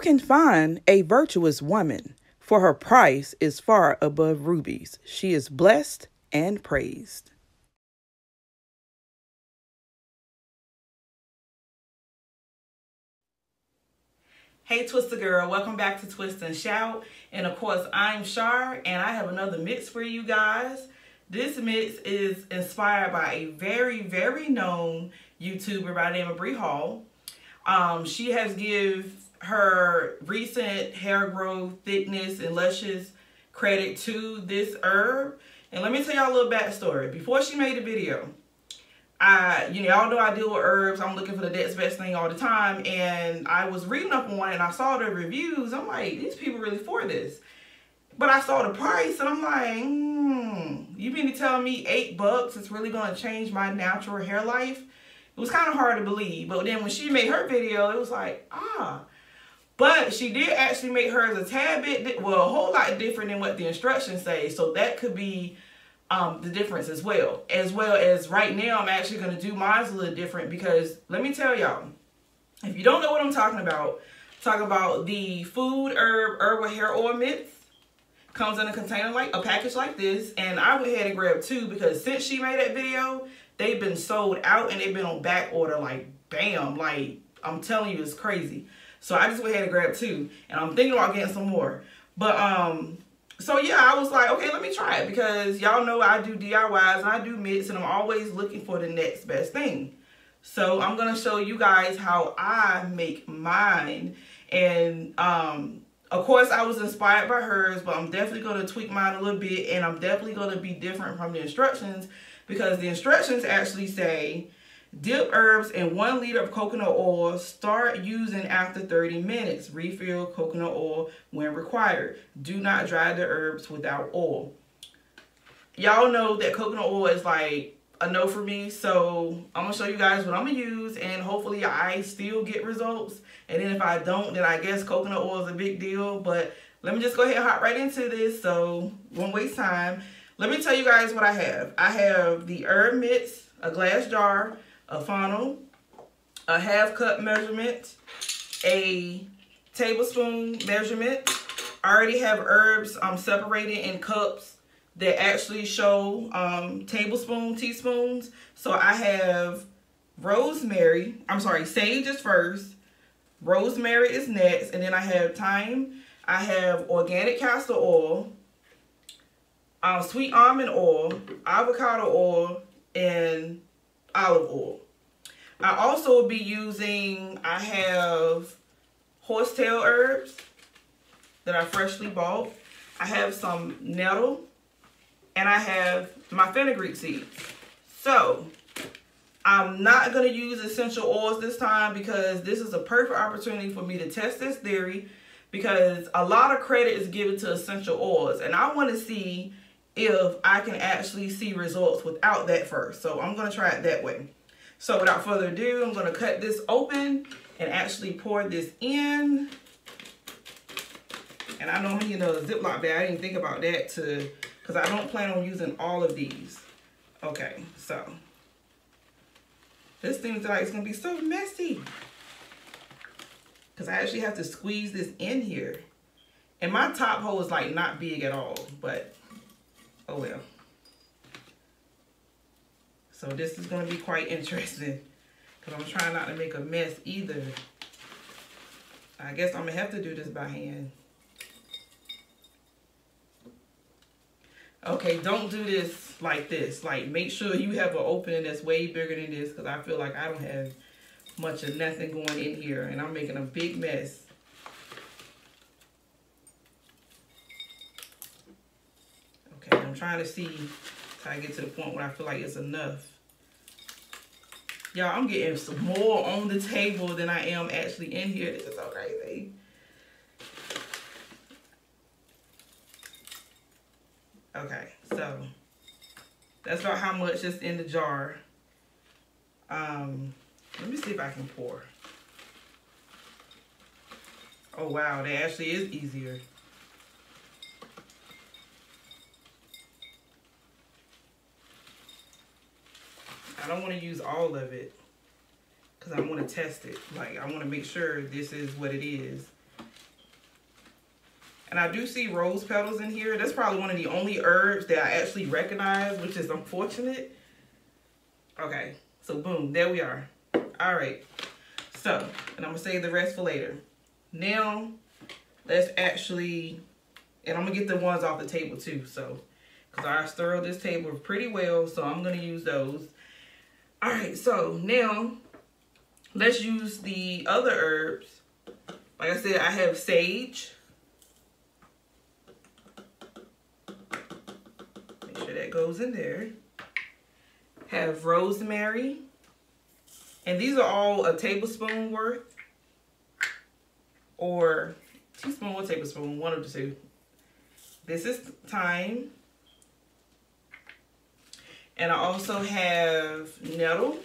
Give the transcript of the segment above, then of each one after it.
can find a virtuous woman? For her price is far above rubies. She is blessed and praised. Hey Twister Girl, welcome back to Twist and Shout. And of course, I'm Shar, and I have another mix for you guys. This mix is inspired by a very known YouTuber by the name of Bree Hall. She has given her recent hair growth, thickness, and luscious credit to this herb. And let me tell y'all a little backstory. Before she made the video, y'all know I deal with herbs. I'm looking for the next best thing all the time. And I was reading up on it and I saw the reviews. I'm like, these people really for this. But I saw the price and I'm like, you mean to tell me $8 is really going to change my natural hair life? It was kind of hard to believe. But then when she made her video, it was like, But she did actually make hers a tad bit, well, a whole lot different than what the instructions say. So that could be the difference as well. As well as right now, I'm actually going to do mine a little different because let me tell y'all, if you don't know what I'm talking about the Food Herb Herbal Hair Oil mix. Comes in a container like a package like this, and I went ahead and grabbed 2 because since she made that video, they've been sold out and they've been on back order like bam, like I'm telling you, it's crazy. So I just went ahead and grabbed 2, and I'm thinking about getting some more. But so yeah, I was like, okay, let me try it because y'all know I do DIYs and I do mix, and I'm always looking for the next best thing. So I'm gonna show you guys how I make mine, and of course, I was inspired by hers, but I'm definitely going to tweak mine a little bit, and I'm definitely going to be different from the instructions because the instructions actually say, dip herbs in 1 liter of coconut oil. Start using after 30 minutes. Refill coconut oil when required. Do not dry the herbs without oil. Y'all know that coconut oil is like a no for me, so I'm going to show you guys what I'm going to use, and hopefully I still get results. And then if I don't, then I guess coconut oil is a big deal. But let me just go ahead and hop right into this so won't waste time. Let me tell you guys what I have. I have the herb mix, a glass jar, a funnel, a ½ cup measurement, a tablespoon measurement. I already have herbs separated in cups that actually show teaspoons. So I have rosemary, sage is first, rosemary is next, and then I have thyme, I have organic castor oil, sweet almond oil, avocado oil, and olive oil. I also will be using, I have horsetail herbs that I freshly bought. I have some nettle, and I have my fenugreek seeds. So I'm not going to use essential oils this time because this is a perfect opportunity for me to test this theory, because a lot of credit is given to essential oils, and I want to see if I can actually see results without that first. So I'm going to try it that way. So without further ado, I'm going to cut this open and actually pour this in. And I know I'm going to use a Ziploc bag. I didn't think about that because I don't plan on using all of these. Okay, so this seems like it's going to be so messy because I actually have to squeeze this in here. And my top hole is like not big at all, but oh well. So this is going to be quite interesting because I'm trying not to make a mess either. I guess I'm going to have to do this by hand. Okay, don't do this like this. Like, make sure you have an opening that's way bigger than this because I feel like I don't have much of nothing going in here and I'm making a big mess. Okay, I'm trying to see till I get to the point where I feel like it's enough. Y'all, I'm getting some more on the table than I am actually in here. This is so crazy. Okay, so that's about how much is in the jar. Let me see if I can pour. Oh wow, that actually is easier. I don't want to use all of it because I want to test it. Like, I want to make sure this is what it is. And I do see rose petals in here. That's probably one of the only herbs that I actually recognize, which is unfortunate. Okay, so boom, there we are. All right, so, and I'm gonna save the rest for later. Now, let's actually, and I'm gonna get the ones off the table too, so, because I stirred this table pretty well, so I'm gonna use those. All right, so now, let's use the other herbs. Like I said, I have sage. Make sure that goes in there. Have rosemary. And these are all a tablespoon worth. Or teaspoon or tablespoon, one of the two. This is thyme. And I also have nettle.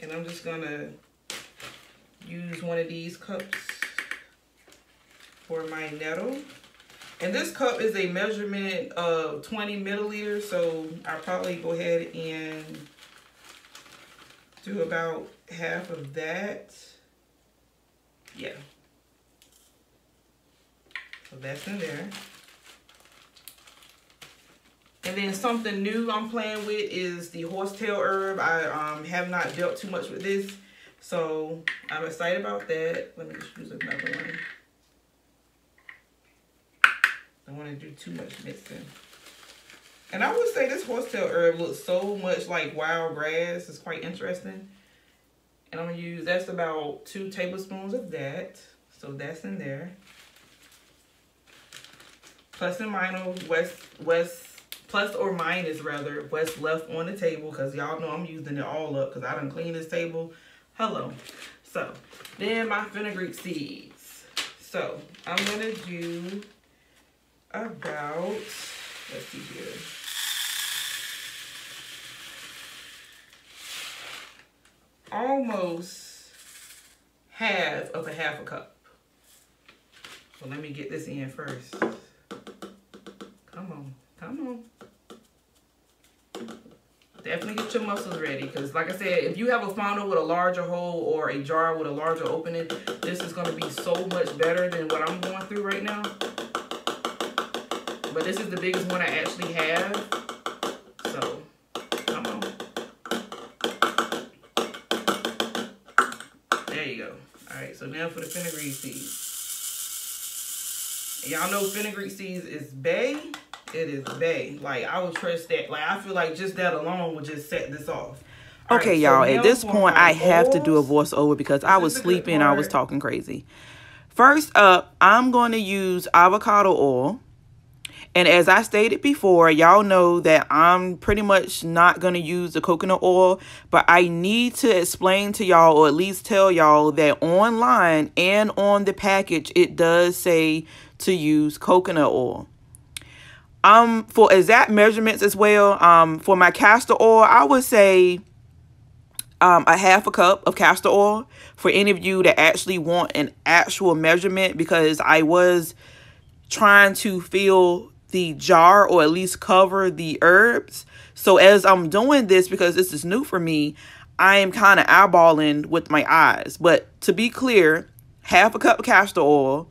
And I'm just gonna use one of these cups for my nettle. And this cup is a measurement of 20 milliliters, so I'll probably go ahead and do about half of that. Yeah. So that's in there. And then something new I'm playing with is the horsetail herb. I have not dealt too much with this, so I'm excited about that. Let me just use another one. I don't want to do too much mixing. And I would say this horsetail herb looks so much like wild grass. It's quite interesting. And I'm going to use, that's about 2 tablespoons of that. So that's in there. Plus and minus plus or minus rather, what's left on the table, because y'all know I'm using it all up because I done cleaned this table. Hello. So, then my fenugreek seeds. So, I'm going to do about, let's see here. Almost half of a cup. So, let me get this in first. Come on. Come on. Definitely get your muscles ready, because like I said, if you have a funnel with a larger hole or a jar with a larger opening, this is going to be so much better than what I'm going through right now. But this is the biggest one I actually have. So, come on. There you go. Alright, so now for the fenugreek seeds. Y'all know fenugreek seeds is bae. It is bae. Like, I would trust that. Like, I feel like just that alone would just set this off. Okay, y'all, at this point, I have to do a voiceover because I was sleeping. I was talking crazy. First up, I'm going to use avocado oil. And as I stated before, y'all know that I'm pretty much not going to use the coconut oil. But I need to explain to y'all, or at least tell y'all, that online and on the package, it does say to use coconut oil. For exact measurements as well, for my castor oil, I would say a half a cup of castor oil for any of you that actually want an actual measurement, because I was trying to fill the jar or at least cover the herbs. So as I'm doing this, because this is new for me, I am kind of eyeballing with my eyes. But to be clear, half a cup of castor oil,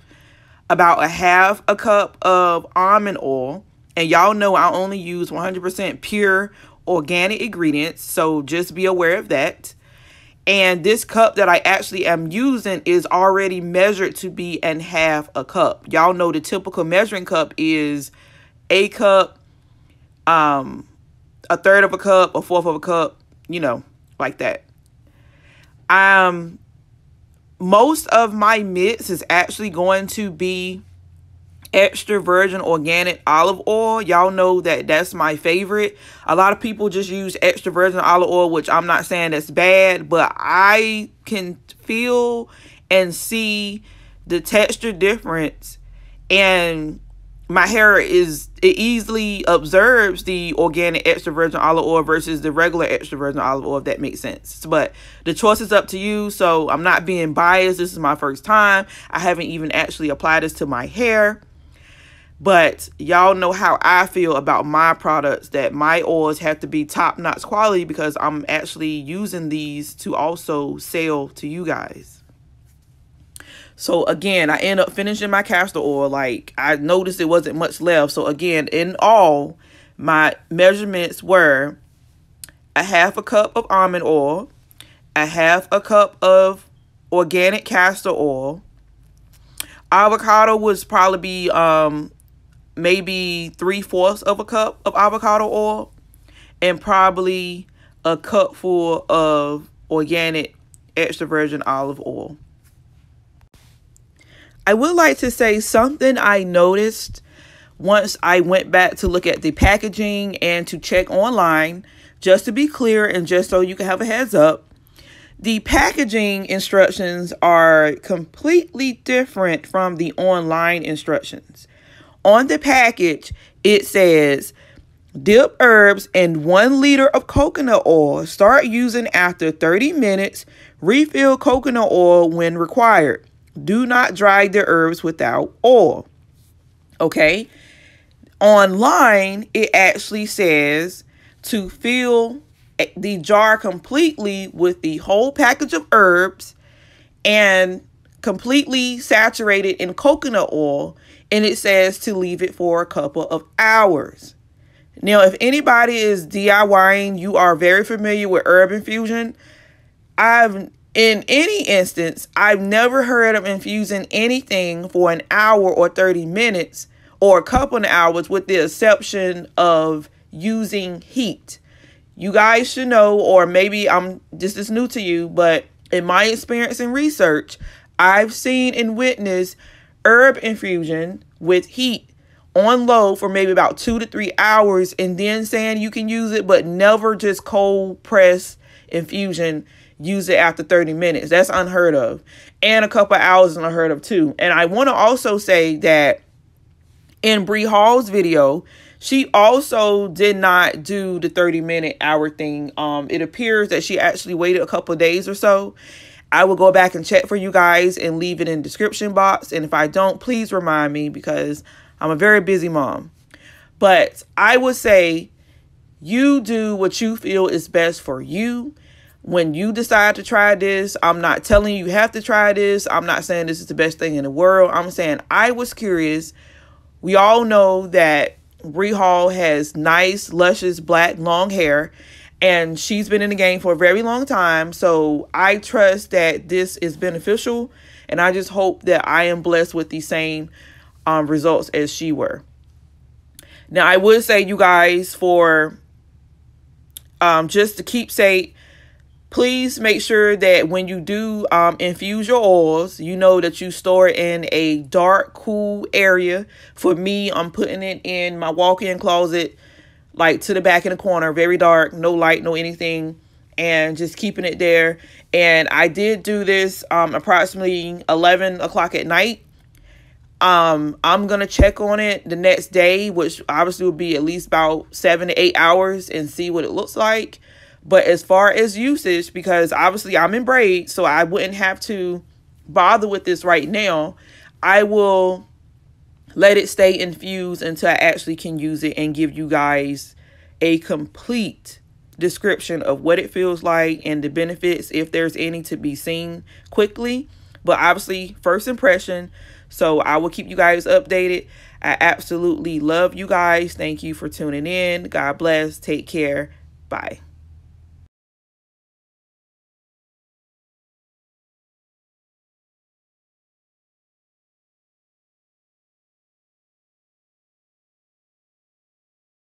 about a half a cup of almond oil. And y'all know I only use 100% pure organic ingredients, so just be aware of that. And this cup that I actually am using is already measured to be in half a cup. Y'all know the typical measuring cup is a cup, a third of a cup, a fourth of a cup, you know, like that. Most of my mix is actually going to be extra virgin organic olive oil. Y'all know that that's my favorite. A lot of people just use extra virgin olive oil, which I'm not saying that's bad, but I can feel and see the texture difference, and my hair it easily observes the organic extra virgin olive oil versus the regular extra virgin olive oil, if that makes sense. But the choice is up to you, so I'm not being biased. This is my first time. I haven't even actually applied this to my hair. But y'all know how I feel about my products, that my oils have to be top-notch quality, because I'm actually using these to also sell to you guys. So again, I end up finishing my castor oil. Like, I noticed it wasn't much left. So again, in all, my measurements were a half a cup of almond oil, a half a cup of organic castor oil. Avocado was probably be maybe 3/4 of a cup of avocado oil, and probably a cup full of organic extra virgin olive oil. I would like to say something I noticed once I went back to look at the packaging and to check online, just to be clear and just so you can have a heads up. The packaging instructions are completely different from the online instructions. On the package, it says, dip herbs in 1 liter of coconut oil. Start using after 30 minutes. Refill coconut oil when required. Do not dry the herbs without oil. Okay. Online, it actually says to fill the jar completely with the whole package of herbs and completely saturated in coconut oil. And it says to leave it for a couple of hours. Now, if anybody is DIYing, you are very familiar with herb infusion. In any instance, I've never heard of infusing anything for an hour or 30 minutes or a couple of hours, with the exception of using heat. You guys should know, or maybe this is new to you, but in my experience and research, I've seen and witnessed herb infusion with heat on low for maybe about 2 to 3 hours, and then saying you can use it, but never just cold press infusion. Use it after 30 minutes. That's unheard of. And a couple of hours is unheard of too. And I want to also say that in Bree Hall's video, she also did not do the 30-minute hour thing. It appears that she actually waited a couple of days or so. I will go back and check for you guys and leave it in the description box. And if I don't, please remind me, because I'm a very busy mom. But I would say you do what you feel is best for you. When you decide to try this, I'm not telling you have to try this. I'm not saying this is the best thing in the world. I'm saying I was curious. We all know that Bree Hall has nice, luscious, black, long hair, and she's been in the game for a very long time. So I trust that this is beneficial, and I just hope that I am blessed with the same results as she were. Now, I would say, you guys, for just to keepsake, please make sure that when you do infuse your oils, you know that you store it in a dark, cool area. For me, I'm putting it in my walk-in closet, like to the back in the corner, very dark, no light, no anything, and just keeping it there. And I did do this approximately 11 o'clock at night. I'm going to check on it the next day, which obviously will be at least about 7 to 8 hours, and see what it looks like. But as far as usage, because obviously I'm in braids, so I wouldn't have to bother with this right now, I will let it stay infused until I actually can use it and give you guys a complete description of what it feels like and the benefits, if there's any to be seen quickly. But obviously, first impression. So I will keep you guys updated. I absolutely love you guys. Thank you for tuning in. God bless. Take care. Bye.